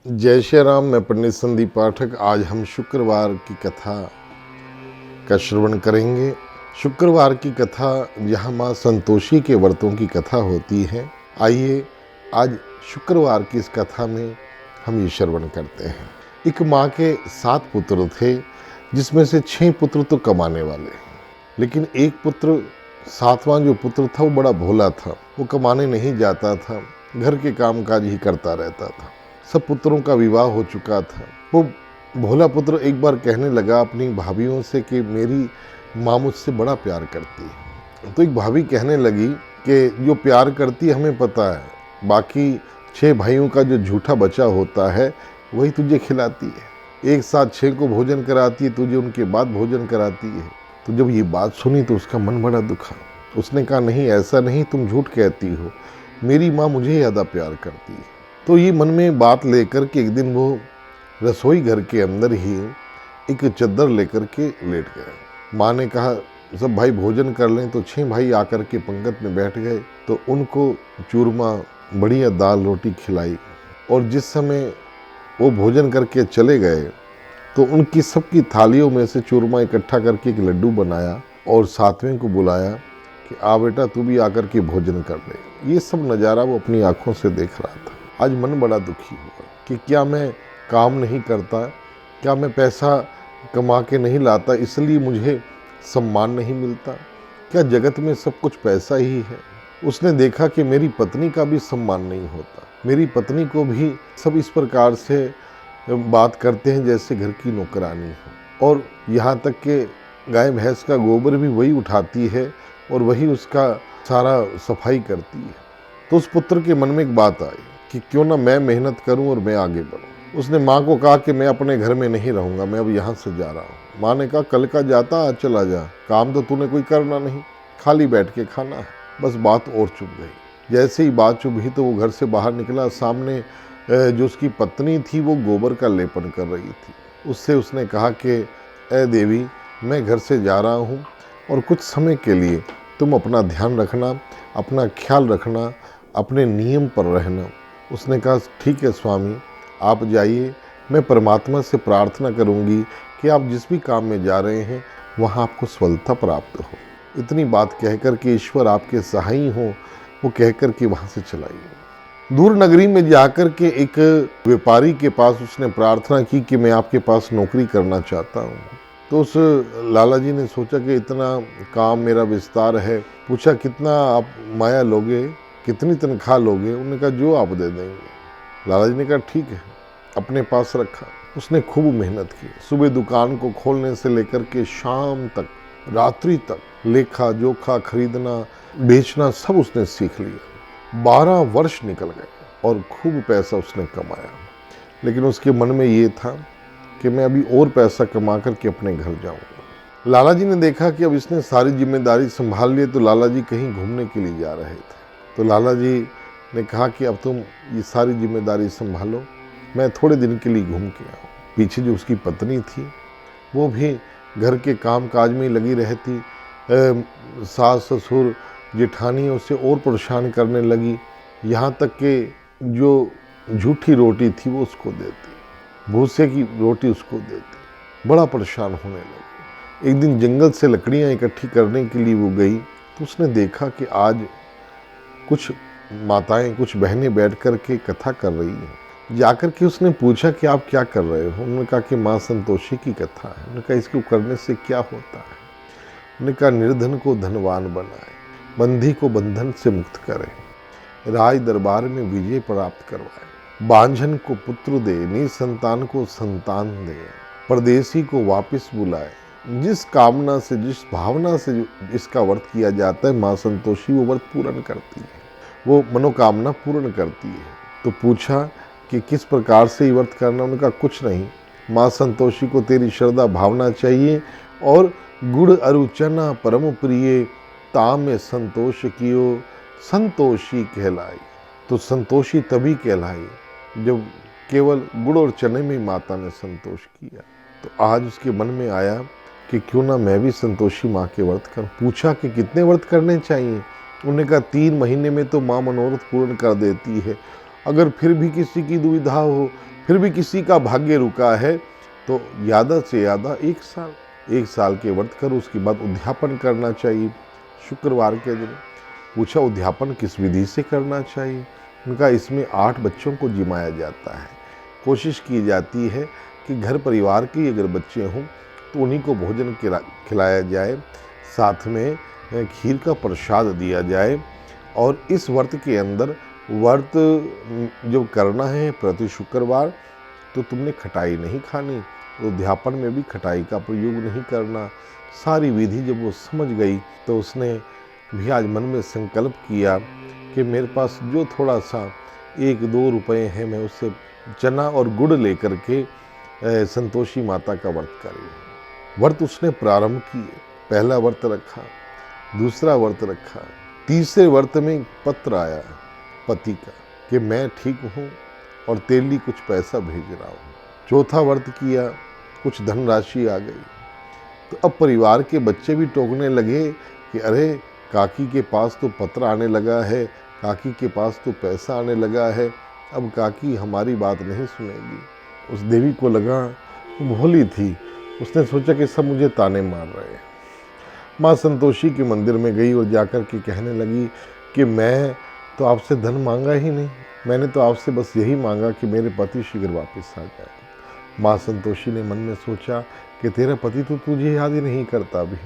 जय श्री राम। मैं पंडित संदीप पाठक। आज हम शुक्रवार की कथा का श्रवण करेंगे। शुक्रवार की कथा यहाँ माँ संतोषी के व्रतों की कथा होती है। आइए आज शुक्रवार की इस कथा में हम ये श्रवण करते हैं। एक माँ के 7 पुत्र थे, जिसमें से 6 पुत्र तो कमाने वाले, लेकिन एक पुत्र 7वां जो पुत्र था वो बड़ा भोला था। वो कमाने नहीं जाता था, घर के कामकाज ही करता रहता था। सब पुत्रों का विवाह हो चुका था। वो भोला पुत्र एक बार कहने लगा अपनी भाभीयों से कि मेरी माँ मुझसे बड़ा प्यार करती है। तो एक भाभी कहने लगी कि जो प्यार करती है हमें पता है, बाकी 6 भाइयों का जो झूठा बचा होता है वही तुझे खिलाती है। एक साथ 6 को भोजन कराती है, तुझे उनके बाद भोजन कराती है। तो जब ये बात सुनी तो उसका मन बड़ा दुखा। उसने कहा नहीं, ऐसा नहीं, तुम झूठ कहती हो, मेरी माँ मुझे ज़्यादा प्यार करती है। तो ये मन में बात लेकर के एक दिन वो रसोई घर के अंदर ही एक चद्दर लेकर के लेट गए। माँ ने कहा सब भाई भोजन कर लें। तो 6 भाई आकर के पंगत में बैठ गए। तो उनको चूरमा, बढ़िया दाल रोटी खिलाई। और जिस समय वो भोजन करके चले गए तो उनकी सबकी थालियों में से चूरमा इकट्ठा करके एक लड्डू बनाया और 7वें को बुलाया कि आ बेटा तू भी आकर के भोजन कर ले। ये सब नज़ारा वो अपनी आंखों से देख रहा था। आज मन बड़ा दुखी हुआ कि क्या मैं काम नहीं करता, क्या मैं पैसा कमा के नहीं लाता इसलिए मुझे सम्मान नहीं मिलता, क्या जगत में सब कुछ पैसा ही है। उसने देखा कि मेरी पत्नी का भी सम्मान नहीं होता, मेरी पत्नी को भी सब इस प्रकार से बात करते हैं जैसे घर की नौकरानी हो, और यहाँ तक कि गाय भैंस का गोबर भी वही उठाती है और वही उसका सारा सफाई करती है। तो उस पुत्र के मन में एक बात आई कि क्यों ना मैं मेहनत करूं और मैं आगे बढ़ूं। उसने माँ को कहा कि मैं अपने घर में नहीं रहूंगा, मैं अब यहाँ से जा रहा हूँ। माँ ने कहा कल का जाता आज चला जा, काम तो तूने कोई करना नहीं, खाली बैठ के खाना है। बस बात और चुप गई। जैसे ही बात चुप हुई तो वो घर से बाहर निकला। सामने जो उसकी पत्नी थी वो गोबर का लेपन कर रही थी। उससे उसने कहा कि ए देवी, मैं घर से जा रहा हूँ और कुछ समय के लिए तुम अपना ध्यान रखना, अपना ख्याल रखना, अपने नियम पर रहना। उसने कहा ठीक है स्वामी, आप जाइए, मैं परमात्मा से प्रार्थना करूंगी कि आप जिस भी काम में जा रहे हैं वहाँ आपको सफलता प्राप्त हो। इतनी बात कहकर के ईश्वर आपके सहाय हो, वो कहकर के वहाँ से चलाई। दूर नगरी में जाकर के एक व्यापारी के पास उसने प्रार्थना की कि मैं आपके पास नौकरी करना चाहता हूँ। तो उस लाला जी ने सोचा कि इतना काम मेरा विस्तार है। पूछा कितना आप माया लोगे, कितनी तनख्वाह लोगे? उन्होंने कहा जो आप दे देंगे। लाला जी ने कहा ठीक है, अपने पास रखा। उसने खूब मेहनत की। सुबह दुकान को खोलने से लेकर के शाम तक, रात्रि तक लेखा जोखा, खरीदना बेचना सब उसने सीख लिया। 12 वर्ष निकल गए और खूब पैसा उसने कमाया। लेकिन उसके मन में ये था कि मैं अभी और पैसा कमा करके अपने घर जाऊंगा। लाला जी ने देखा कि अब इसने सारी जिम्मेदारी संभाल ली, तो लाला जी कहीं घूमने के लिए जा रहे थे। तो लाला जी ने कहा कि अब तुम ये सारी जिम्मेदारी संभालो, मैं थोड़े दिन के लिए घूम के आऊँ। पीछे जो उसकी पत्नी थी वो भी घर के काम काज में लगी रहती। सास ससुर जेठानी उसे और परेशान करने लगी। यहाँ तक कि जो झूठी रोटी थी वो उसको देती, भूसे की रोटी उसको देती। बड़ा परेशान होने लगी। एक दिन जंगल से लकड़ियाँ इकट्ठी करने के लिए वो गई तो उसने देखा कि आज कुछ माताएं, कुछ बहनें बैठ कर के कथा कर रही हैं। जाकर के उसने पूछा कि आप क्या कर रहे हो? उन्होंने कहा कि माँ संतोषी की कथा है। उन्होंने कहा इसको करने से क्या होता है? उन्होंने कहा निर्धन को धनवान बनाए, बंधी को बंधन से मुक्त करे, राज दरबार में विजय प्राप्त करवाए, बांझन को पुत्र दे, निसंतान को संतान दे, परदेसी को वापस बुलाए। जिस कामना से, जिस भावना से इसका व्रत किया जाता है, माँ संतोषी वो व्रत पूर्ण करती है, वो मनोकामना पूर्ण करती है। तो पूछा कि किस प्रकार से ये व्रत करना? उन्होंने कहा कुछ नहीं, माँ संतोषी को तेरी श्रद्धा भावना चाहिए और गुड़ अरुचना परम प्रिय, ताम संतोष कियो संतोषी कहलाई। तो संतोषी तभी कहलाई जब केवल गुड़ और चने में माता ने संतोष किया। तो आज उसके मन में आया कि क्यों ना मैं भी संतोषी माँ के व्रत करूं। पूछा कि कितने व्रत करने चाहिए? उन्होंने कहा 3 महीने में तो माँ मनोरथ पूर्ण कर देती है। अगर फिर भी किसी की दुविधा हो, फिर भी किसी का भाग्य रुका है तो ज़्यादा से ज़्यादा 1 साल के व्रत करो, उसके बाद उद्यापन करना चाहिए शुक्रवार के दिन। पूछा उद्यापन किस विधि से करना चाहिए? उनका इसमें 8 बच्चों को जिमाया जाता है। कोशिश की जाती है कि घर परिवार के अगर बच्चे हों तो उन्हीं को भोजन खिलाया जाए, साथ में खीर का प्रसाद दिया जाए। और इस व्रत के अंदर व्रत जब करना है प्रति शुक्रवार तो तुमने खटाई नहीं खानी, उद्यापन में भी खटाई का प्रयोग नहीं करना। सारी विधि जब वो समझ गई तो उसने भी आज मन में संकल्प किया कि मेरे पास जो थोड़ा सा 1-2 रुपए हैं, मैं उससे चना और गुड़ लेकर के संतोषी माता का व्रत करें। व्रत उसने प्रारंभ किए। पहला व्रत रखा, दूसरा व्रत रखा, तीसरे व्रत में पत्र आया पति का कि मैं ठीक हूँ और तेरे लिए कुछ पैसा भेज रहा हूँ। चौथा व्रत किया, कुछ धनराशि आ गई। तो अब परिवार के बच्चे भी टोकने लगे कि अरे काकी के पास तो पत्र आने लगा है, काकी के पास तो पैसा आने लगा है, अब काकी हमारी बात नहीं सुनेगी। उस देवी को लगा, भोली थी, उसने सोचा कि सब मुझे ताने मार रहे हैं। माँ संतोषी के मंदिर में गई और जाकर के कहने लगी कि मैं तो आपसे धन मांगा ही नहीं, मैंने तो आपसे बस यही मांगा कि मेरे पति शीघ्र वापस आ जाए। माँ संतोषी ने मन में सोचा कि तेरा पति तो तुझे याद ही नहीं करता भी,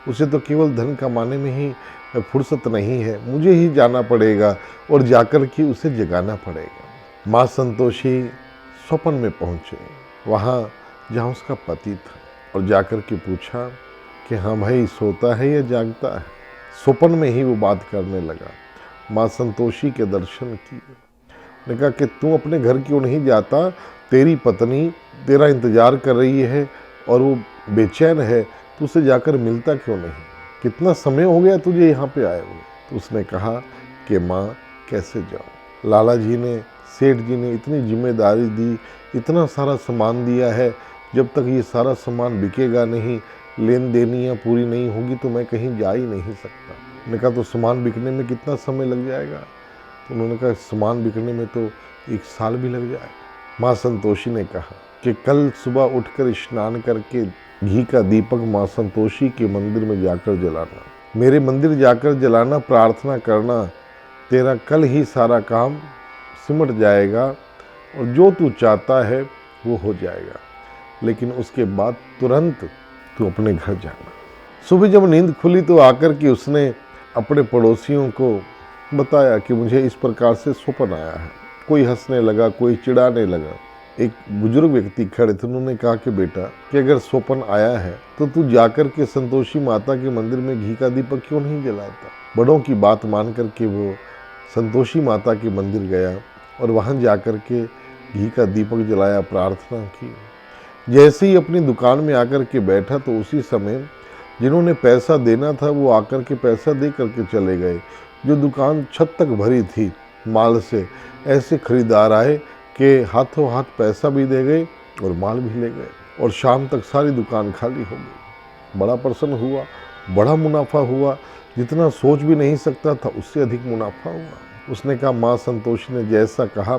उसे तो केवल धन कमाने में ही फुर्सत नहीं है, मुझे ही जाना पड़ेगा और जाकर के उसे जगाना पड़ेगा। माँ संतोषी स्वप्न में पहुँचे, वहाँ जहाँ उसका पति था, और जाकर के पूछा कि हाँ भाई सोता है या जागता है। स्वप्न में ही वो बात करने लगा। माँ संतोषी के दर्शन किए, ने कहा कि तू अपने घर क्यों नहीं जाता, तेरी पत्नी तेरा इंतजार कर रही है और वो बेचैन है, तू उसे जाकर मिलता क्यों नहीं, कितना समय हो गया तुझे यहाँ पे आए हुए। तो उसने कहा कि माँ कैसे जाऊँ, लाला जी ने, सेठ जी ने इतनी जिम्मेदारी दी, इतना सारा सामान दिया है, जब तक ये सारा सामान बिकेगा नहीं, लेन देनियाँ पूरी नहीं होगी तो मैं कहीं जा ही नहीं सकता। मैंने कहा तो सामान बिकने में कितना समय लग जाएगा? तो उन्होंने कहा सामान बिकने में तो 1 साल भी लग जाएगा। माँ संतोषी ने कहा कि कल सुबह उठकर स्नान करके घी का दीपक माँ संतोषी के मंदिर में जाकर जलाना, मेरे मंदिर जाकर जलाना, प्रार्थना करना, तेरा कल ही सारा काम सिमट जाएगा और जो तू चाहता है वो हो जाएगा। लेकिन उसके बाद तुरंत तू अपने घर जाना। सुबह जब नींद खुली तो आकर के उसने अपने पड़ोसियों को बताया कि मुझे इस प्रकार से स्वप्न आया है। कोई हंसने लगा, कोई चिढ़ाने लगा। एक बुजुर्ग व्यक्ति खड़े थे, उन्होंने कहा कि बेटा कि अगर स्वप्न आया है तो तू जाकर के संतोषी माता के मंदिर में घी का दीपक क्यों नहीं जलाता। बड़ों की बात मान करके वो संतोषी माता के मंदिर गया और वहाँ जाकर के घी का दीपक जलाया, प्रार्थना की। जैसे ही अपनी दुकान में आकर के बैठा तो उसी समय जिन्होंने पैसा देना था वो आकर के पैसा दे करके चले गए। जो दुकान छत तक भरी थी माल से, ऐसे खरीदार आए कि हाथों हाथ पैसा भी दे गए और माल भी ले गए और शाम तक सारी दुकान खाली हो गई। बड़ा प्रसन्न हुआ, बड़ा मुनाफा हुआ, जितना सोच भी नहीं सकता था उससे अधिक मुनाफा हुआ। उसने कहा माँ संतोषी ने जैसा कहा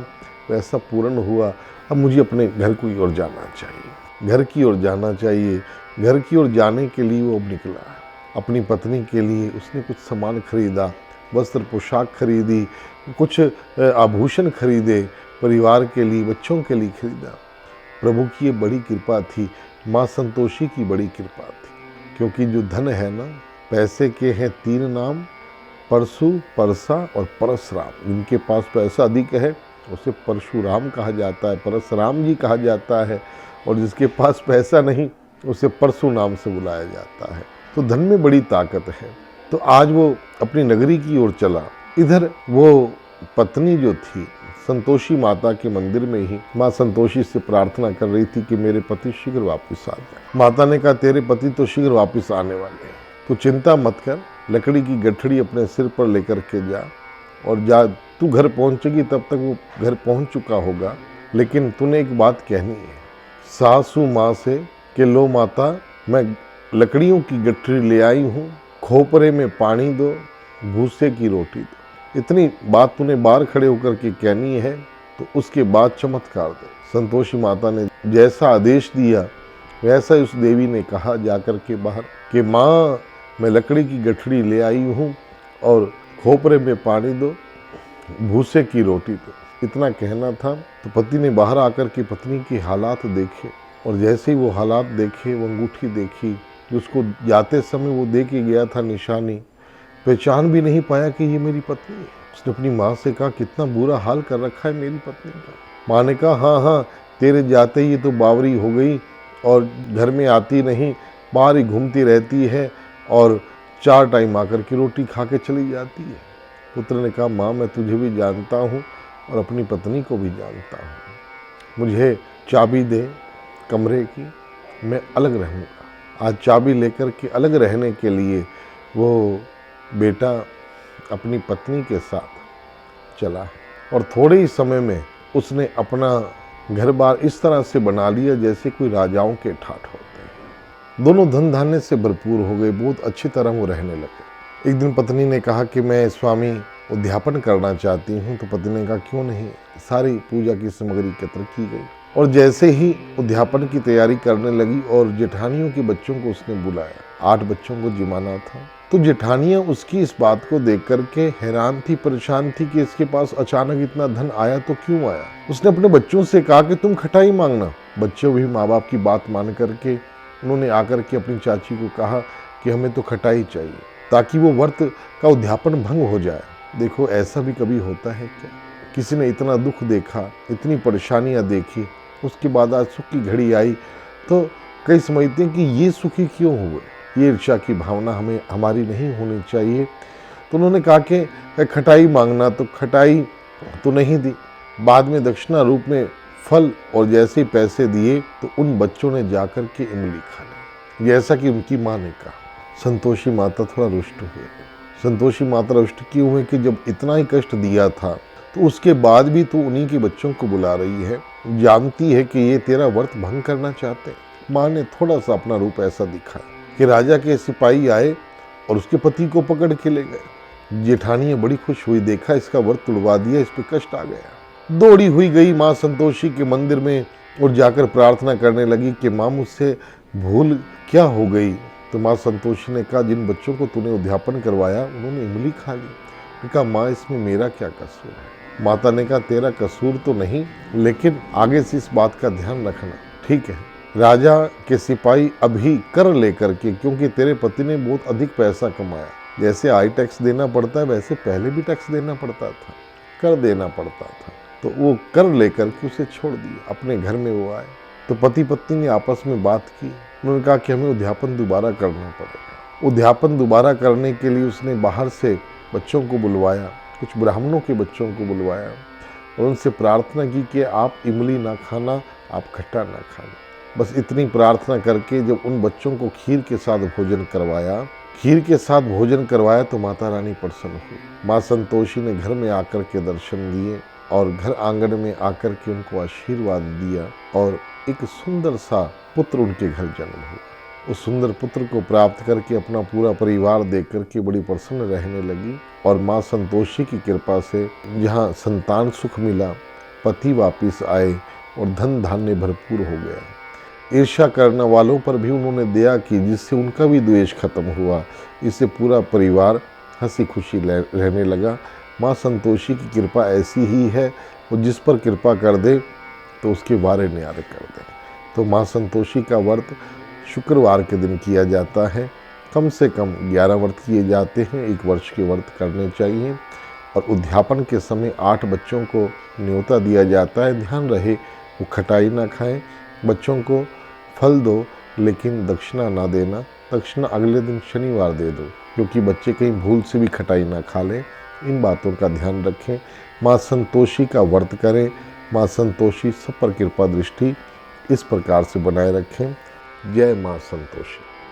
वैसा पूर्ण हुआ, अब मुझे अपने घर की ओर जाना चाहिए, घर की ओर जाना चाहिए। घर की ओर जाने के लिए वो अब निकला। अपनी पत्नी के लिए उसने कुछ सामान खरीदा, वस्त्र पोशाक खरीदी, कुछ आभूषण खरीदे, परिवार के लिए, बच्चों के लिए खरीदा। प्रभु की ये बड़ी कृपा थी, माँ संतोषी की बड़ी कृपा थी। क्योंकि जो धन है ना, पैसे के हैं 3 नाम, परशु, परसा और परशुराम। जिनके पास पैसा अधिक है उसे परशुराम कहा जाता है, परशुराम जी कहा जाता है, और जिसके पास पैसा नहीं उसे परशु नाम से बुलाया जाता है। तो धन में बड़ी ताकत है। तो आज वो अपनी नगरी की ओर चला। इधर वो पत्नी जो थी संतोषी माता के मंदिर में ही माँ संतोषी से प्रार्थना कर रही थी कि मेरे पति शीघ्र वापस आ जाए। माता ने कहा तेरे पति तो शीघ्र वापस आने वाले हैं, तो चिंता मत कर, लकड़ी की गठड़ी अपने सिर पर लेकर के जा और जा, तू घर पहुँचेगी तब तक वो घर पहुँच चुका होगा। लेकिन तूने एक बात कहनी है सासू माँ से कि लो माता, मैं लकड़ियों की गठरी ले आई हूँ, खोपरे में पानी दो, भूसे की रोटी दो। इतनी बात तूने बाहर खड़े होकर के कहनी है। तो उसके बाद चमत्कार दे। संतोषी माता ने जैसा आदेश दिया वैसा ही उस देवी ने कहा जाकर के बाहर कि माँ, मैं लकड़ी की गठड़ी ले आई हूँ और खोपरे में पानी दो, भूसे की रोटी दो। इतना कहना था तो पति ने बाहर आकर के पत्नी की हालात देखे, और जैसे ही वो हालात देखे, वो अंगूठी देखी जो उसको जाते समय वो दे के गया था निशानी, पहचान भी नहीं पाया कि ये मेरी पत्नी है। उसने अपनी माँ से कहा, कितना बुरा हाल कर रखा है मेरी पत्नी का। माँ ने कहा, हाँ हाँ, तेरे जाते ही तो बावरी हो गई और घर में आती नहीं, बाहर ही घूमती रहती है और 4 टाइम आकर के रोटी खा के चली जाती है। पुत्र ने कहा, माँ, मैं तुझे भी जानता हूँ और अपनी पत्नी को भी जानता हूँ, मुझे चाबी दे कमरे की, मैं अलग रहूँगा। आज चाबी लेकर के अलग रहने के लिए वो बेटा अपनी पत्नी के साथ चला और थोड़े ही समय में उसने अपना घर बार इस तरह से बना लिया जैसे कोई राजाओं के ठाठ होते हैं। दोनों धन धान्य से भरपूर हो गए, बहुत अच्छी तरह वो रहने लगे। एक दिन पत्नी ने कहा कि मैं स्वामी उद्यापन करना चाहती हूँ। तो पति ने कहा, क्यों नहीं। सारी पूजा की सामग्री एकत्र की गई और जैसे ही उद्यापन की तैयारी करने लगी और जेठानियों के बच्चों को उसने बुलाया। 8 बच्चों को जिमाना था। तो जेठानियां उसकी इस बात को देख करके हैरान थी, परेशान थी कि इसके पास अचानक इतना धन आया तो क्यों आया। उसने अपने बच्चों से कहा कि तुम खटाई मांगना। बच्चों भी माँ बाप की बात मान करके उन्होंने आकर के अपनी चाची को कहा कि हमें तो खटाई चाहिए ताकि वो व्रत का उद्यापन भंग हो जाए। देखो, ऐसा भी कभी होता है क्या? किसी ने इतना दुख देखा, इतनी परेशानियां देखी, उसके बाद आज सुख की घड़ी आई तो कई समझते हैं कि ये सुखी क्यों हुए। ये ईर्ष्या की भावना हमारी नहीं होनी चाहिए। तो उन्होंने कहा कि खटाई मांगना, तो खटाई तो नहीं दी। बाद में दक्षिणा रूप में फल और जैसे ही पैसे दिए तो उन बच्चों ने जाकर के इमली खा ली, जैसा कि उनकी माँ ने कहा। संतोषी माता थोड़ा रुष्ट हुए। संतोषी माता रुष्ट क्यों हुए कि जब इतना ही कष्ट दिया था तो उसके बाद भी तो उन्हीं के बच्चों को बुला रही है, जानती है कि ये तेरा व्रत भंग करना चाहते हैं। माँ ने थोड़ा सा अपना रूप ऐसा दिखाया कि राजा के सिपाही आए और उसके पति को पकड़ के ले गए। जेठानियां बड़ी खुश हुई, देखा इसका व्रत तुड़वा दिया, इस पे कष्ट आ गया। दौड़ी हुई गई माँ संतोषी के मंदिर में और जाकर प्रार्थना करने लगी कि माँ, मुझसे भूल क्या हो गई। तो माँ संतोषी ने कहा, जिन बच्चों को तूने उद्यापन करवाया उन्होंने इमली खा ली। कहा, माँ, इसमें मेरा क्या कसूर है? माता ने कहा, तेरा कसूर तो नहीं, लेकिन आगे से इस बात का ध्यान रखना, ठीक है? राजा के सिपाही अभी कर लेकर के, क्योंकि तेरे पति ने बहुत अधिक पैसा कमाया, जैसे आई टैक्स देना पड़ता है वैसे पहले भी टैक्स देना पड़ता था, कर देना पड़ता था, तो वो कर लेकर के उसे छोड़ दिया। अपने घर में वो आए तो पति पत्नी ने आपस में बात की। उन्होंने कहा कि हमें उद्यापन दोबारा करना पड़ेगा। उद्यापन दोबारा करने के लिए उसने बाहर से बच्चों को बुलवाया, कुछ ब्राह्मणों के बच्चों को बुलवाया और उनसे प्रार्थना की कि आप इमली ना खाना, आप खट्टा ना खाना। बस इतनी प्रार्थना करके जब उन बच्चों को खीर के साथ भोजन करवाया तो माता रानी प्रसन्न हुई। माँ संतोषी ने घर में आकर के दर्शन दिए और घर आंगन में आकर के उनको आशीर्वाद दिया और एक सुंदर सा पुत्र उनके घर जन्म हुआ। उस सुंदर पुत्र को प्राप्त करके अपना पूरा परिवार देख करके बड़ी प्रसन्न रहने लगी और माँ संतोषी की कृपा से जहाँ संतान सुख मिला, पति वापिस आए और धन धान्य भरपूर हो गया। ईर्ष्या करने वालों पर भी उन्होंने दया की, जिससे उनका भी द्वेष खत्म हुआ। इससे पूरा परिवार हंसी खुशी रहने लगा। माँ संतोषी की कृपा ऐसी ही है, और जिस पर कृपा कर दे तो उसके वारे न्यारे कर दे। तो माँ संतोषी का व्रत शुक्रवार के दिन किया जाता है। कम से कम 11 व्रत किए जाते हैं, 1 वर्ष के व्रत करने चाहिए। और उद्यापन के समय 8 बच्चों को न्योता दिया जाता है। ध्यान रहे वो खटाई ना खाएं। बच्चों को फल दो, लेकिन दक्षिणा ना देना। दक्षिणा अगले दिन शनिवार दे दो, क्योंकि बच्चे कहीं भूल से भी खटाई ना खा लें। इन बातों का ध्यान रखें। माँ संतोषी का व्रत करें। माँ संतोषी सब पर कृपा दृष्टि इस प्रकार से बनाए रखें। जय माँ संतोषी।